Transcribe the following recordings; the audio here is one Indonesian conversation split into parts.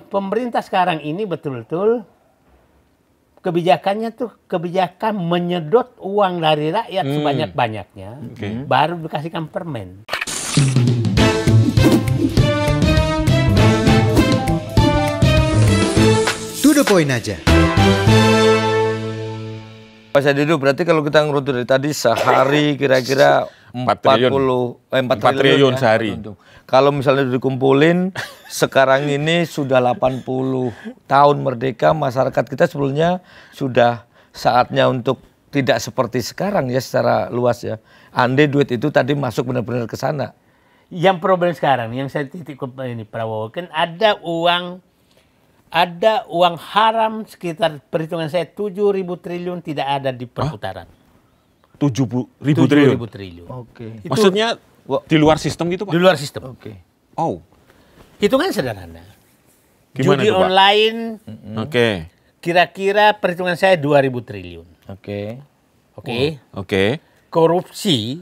Pemerintah sekarang ini betul-betul kebijakannya tuh kebijakan menyedot uang dari rakyat sebanyak-banyaknya, baru dikasihkan permen. To the point aja. Pak Sadidu, berarti kalau kita ngeruntuh dari tadi sehari kira-kira 4 triliun ya, sehari. Kalau misalnya dikumpulin, sekarang ini sudah 80 tahun merdeka, masyarakat kita sebetulnya sudah saatnya untuk tidak seperti sekarang ya secara luas ya. Andai duit itu tadi masuk benar-benar ke sana. Yang problem sekarang, yang saya titik ini Prabowo, kan ada uang haram sekitar perhitungan saya 7.000 triliun tidak ada di perputaran. 7.000 triliun? 7.000 triliun. Oke. Maksudnya di luar sistem gitu Pak? Di luar sistem. Oke. Oh. Hitungan sederhana. Gimana Judi itu, Pak? online Oke. kira-kira perhitungan saya 2.000 triliun. Oke. Oke. Oke. Korupsi,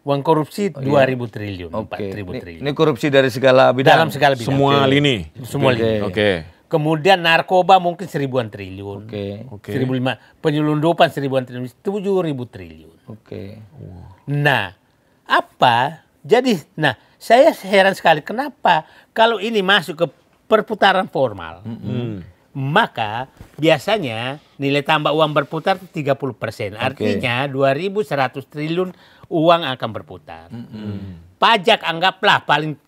uang korupsi 2.000 triliun, Oke. 4.000 triliun. Ini korupsi dari segala bidang. Dalam segala bidang. Semua lini? Semua lini. Oke. Kemudian narkoba mungkin 1.000-an triliun. Oke. Oke. 1.500, penyelundupan 1.000-an triliun, 7.000 triliun. Oke. Nah, nah saya heran sekali kenapa kalau ini masuk ke perputaran formal, maka biasanya nilai tambah uang berputar 30%. Artinya 2.100 triliun uang akan berputar. Pajak anggaplah paling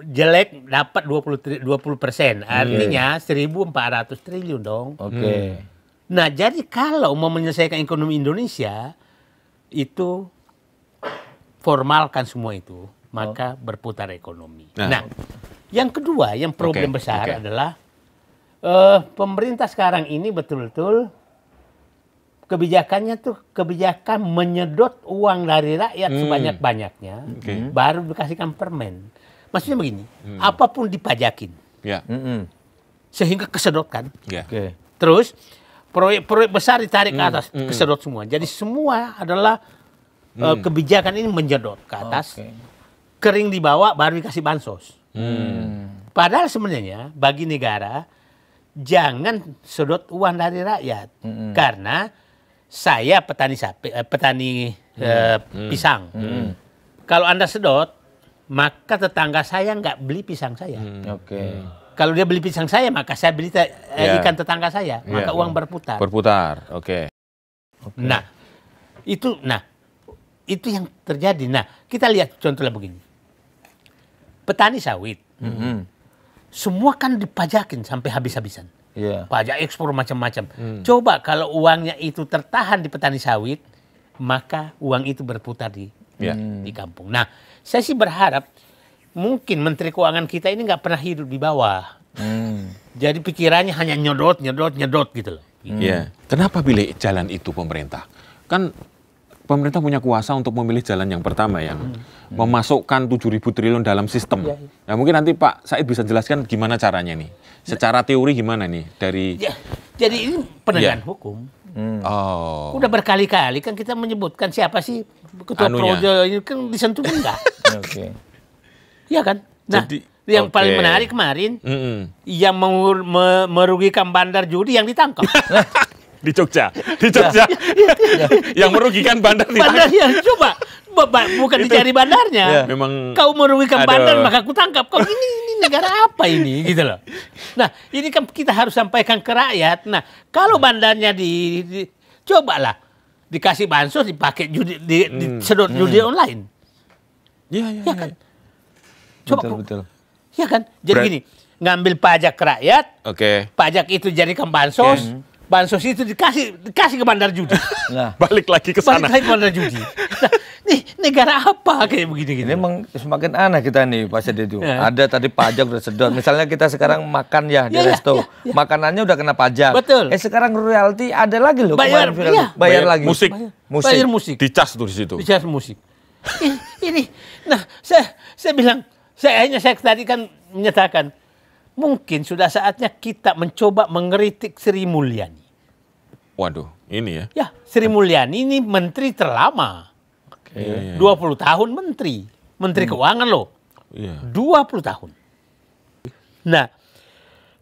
jelek dapat 20%. Artinya 1.400 triliun dong. Oke. Nah, jadi kalau mau menyelesaikan ekonomi Indonesia, itu formalkan semua itu, maka berputar ekonomi. Nah, yang kedua, yang problem besar adalah pemerintah sekarang ini betul-betul kebijakannya tuh kebijakan menyedot uang dari rakyat sebanyak-banyaknya, baru dikasihkan permen. Maksudnya begini, apapun dipajakin, Ya. sehingga kesedot kan. Ya. Oke. Terus proyek-proyek besar ditarik ke atas, kesedot semua. Jadi semua adalah kebijakan ini menjedot ke atas, kering dibawa baru dikasih bansos. Padahal sebenarnya bagi negara jangan sedot uang dari rakyat, karena saya petani pisang. Kalau Anda sedot, maka tetangga saya nggak beli pisang saya. Oke. Kalau dia beli pisang saya, maka saya beli ikan tetangga saya. Maka uang berputar. Berputar, oke. Nah, itu yang terjadi. Nah, kita lihat contohnya begini. Petani sawit. Semua kan dipajakin sampai habis-habisan. Iya. Pajak ekspor macam-macam. Coba kalau uangnya itu tertahan di petani sawit, maka uang itu berputar di kampung. Nah, saya sih berharap mungkin Menteri Keuangan kita ini nggak pernah hidup di bawah. Jadi pikirannya hanya nyedot gitu loh. Iya. Kenapa pilih jalan itu pemerintah? Kan pemerintah punya kuasa untuk memilih jalan yang pertama yang memasukkan 7.000 triliun dalam sistem. Nah, mungkin nanti Pak Said bisa jelaskan gimana caranya nih. Secara teori gimana nih dari Jadi ini penegakan hukum. Oh. Udah berkali-kali kan kita menyebutkan siapa sih ketua projo ini kan disentuh enggak. Oke. Iya kan? Nah, Jadi, yang paling menarik kemarin yang merugikan bandar judi yang ditangkap. Di Jogja. Yang merugikan bandar Bandar yang coba bukan dicari bandarnya. Memang kau merugikan bandar maka aku tangkap. Kau ini negara apa ini gitu loh. Nah, ini kan kita harus sampaikan ke rakyat. Nah, kalau bandarnya cobalah dikasih bansos dipakai judi disedot judi online. Iya. Ya kan? Coba Betul. ya kan? Jadi gini, ngambil pajak ke rakyat, pajak itu jadikan bansos, bansos itu dikasih ke bandar judi. Nah, balik lagi ke sana. Balik lagi ke bandar judi. Nah, nih negara apa kayak begini-gini? ini memang semakin aneh kita nih Pak Sadidu. Ada tadi pajak udah sedot. Misalnya kita sekarang makan di resto, makanannya udah kena pajak. Betul. Sekarang royalti ada lagi loh. Bayar, bayar lagi. Musik. Bayar musik. Dicas tuh di situ. Dicas musik. Ini, nah saya bilang, saya tadi kan menyatakan mungkin sudah saatnya kita mencoba mengkritik Sri Mulyani. Waduh, ini ya. Ya, Sri Mulyani ini menteri terlama. 20 tahun menteri. Menteri Keuangan loh. 20 tahun. Nah,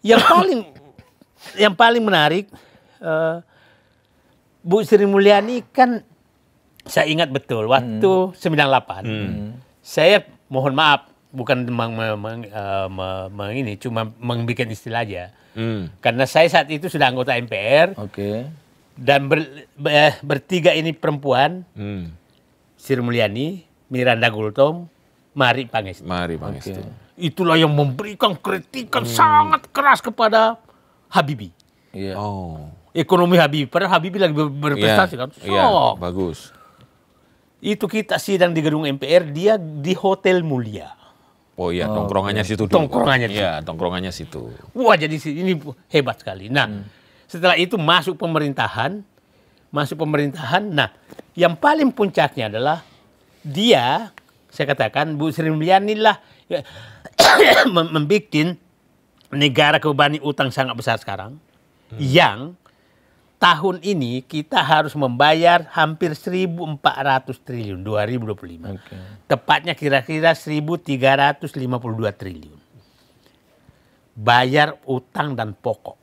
yang paling menarik, Bu Sri Mulyani kan saya ingat betul waktu 98. Saya mohon maaf bukan ini cuma membuat istilah aja. Karena saya saat itu sudah anggota MPR. Dan bertiga ini perempuan. Sri Mulyani, Miranda Gultom, Mari Pangestu. Itulah yang memberikan kritikan sangat keras kepada Habibie. Ekonomi Habibie, padahal Habibie lagi berprestasi kan. Bagus. Itu kita sidang di gedung MPR, dia di Hotel Mulia. Oh iya, tongkrongannya situ dulu. Tongkrongannya situ. Wah, jadi ini hebat sekali. Nah, setelah itu masuk pemerintahan. Nah, yang paling puncaknya adalah dia, saya katakan Bu Sri Mulyani lah membuat negara kebebani utang sangat besar sekarang, yang tahun ini kita harus membayar hampir 1.400 triliun 2025. Tepatnya kira-kira 1.352 triliun. Bayar utang dan pokok.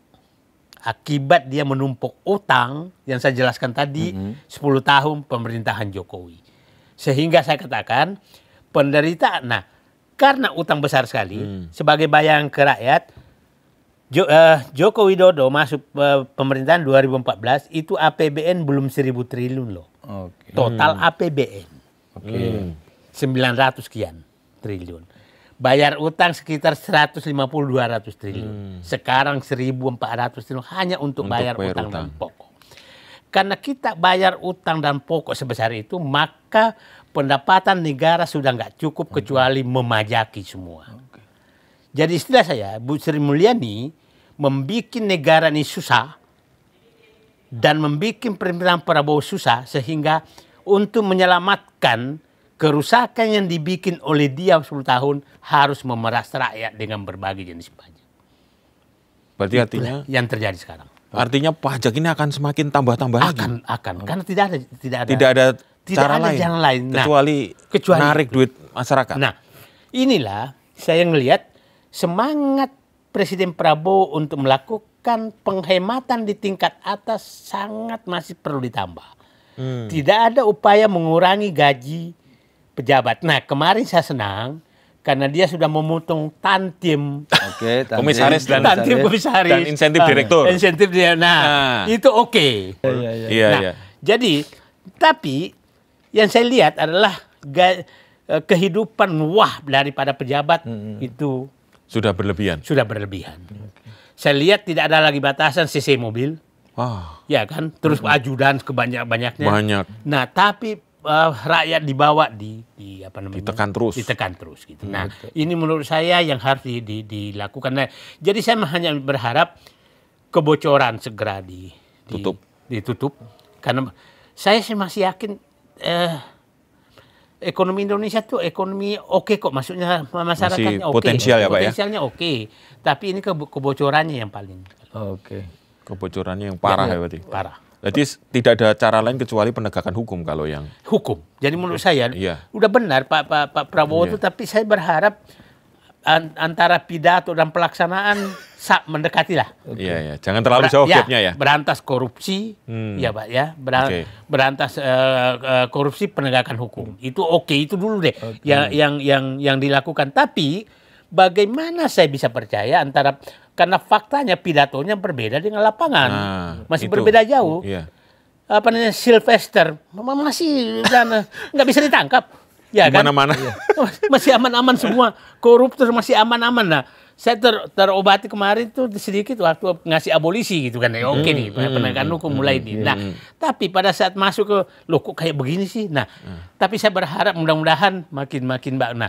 Akibat dia menumpuk utang yang saya jelaskan tadi 10 tahun pemerintahan Jokowi. Sehingga saya katakan penderitaan. Nah, karena utang besar sekali, sebagai bayangan ke rakyat, Joko Widodo masuk pemerintahan 2014 itu APBN belum 1.000 triliun loh. Total APBN 900 sekian triliun. Bayar utang sekitar 150-200 triliun. Sekarang 1.400 triliun hanya untuk bayar utang dan pokok. Karena kita bayar utang dan pokok sebesar itu, maka pendapatan negara sudah nggak cukup kecuali memajaki semua. Jadi istilah saya, Bu Sri Mulyani membuat negara ini susah dan membuat pemerintahan Prabowo susah sehingga untuk menyelamatkan kerusakan yang dibikin oleh dia 10 tahun harus memeras rakyat dengan berbagai jenis pajak. Berarti artinya yang terjadi sekarang. Artinya pajak ini akan semakin tambah-tambah lagi. Akan karena tidak ada cara lain kecuali narik duit masyarakat. Nah, inilah saya melihat semangat Presiden Prabowo untuk melakukan penghematan di tingkat atas sangat masih perlu ditambah. Tidak ada upaya mengurangi gaji pejabat. Nah, kemarin saya senang karena dia sudah memotong tantim, komisaris dan insentif direktur. Insentif dia. Nah, itu oke. Jadi, tapi yang saya lihat adalah kehidupan daripada pejabat itu sudah berlebihan. Saya lihat tidak ada lagi batasan CC mobil. Ya kan, terus ajudan kebanyak-banyaknya. Nah, tapi rakyat dibawa ditekan terus gitu. Nah, ini menurut saya yang harus dilakukan. Nah, jadi saya hanya berharap kebocoran segera ditutup karena saya masih yakin ekonomi Indonesia tuh ekonomi oke kok, maksudnya masyarakatnya oke. Potensial ya Pak ya? Potensialnya oke, tapi ini kebocorannya yang paling. Kebocorannya yang parah ya berarti? Parah. Jadi tidak ada cara lain kecuali penegakan hukum kalau yang... Hukum. Jadi menurut saya udah benar Pak Prabowo itu, tapi saya berharap antara pidato dan pelaksanaan mendekati lah. Iya. Jangan terlalu jauh gapnya ya. Berantas korupsi, ya Pak ya. Berantas korupsi, penegakan hukum. Itu itu dulu deh yang dilakukan. Tapi bagaimana saya bisa percaya karena faktanya pidatonya berbeda dengan lapangan. Masih berbeda jauh. Apa namanya, Sylvester masih nggak bisa ditangkap. Ya kan? Mana-mana. Masih aman-aman semua. Koruptor masih aman-aman. Nah, saya terobati kemarin tuh sedikit waktu ngasih abolisi gitu kan. Oke nih, penegakan hukum mulai nih. Nah, tapi pada saat masuk ke, loh kok kayak begini sih? Nah, tapi saya berharap mudah-mudahan makin Nah,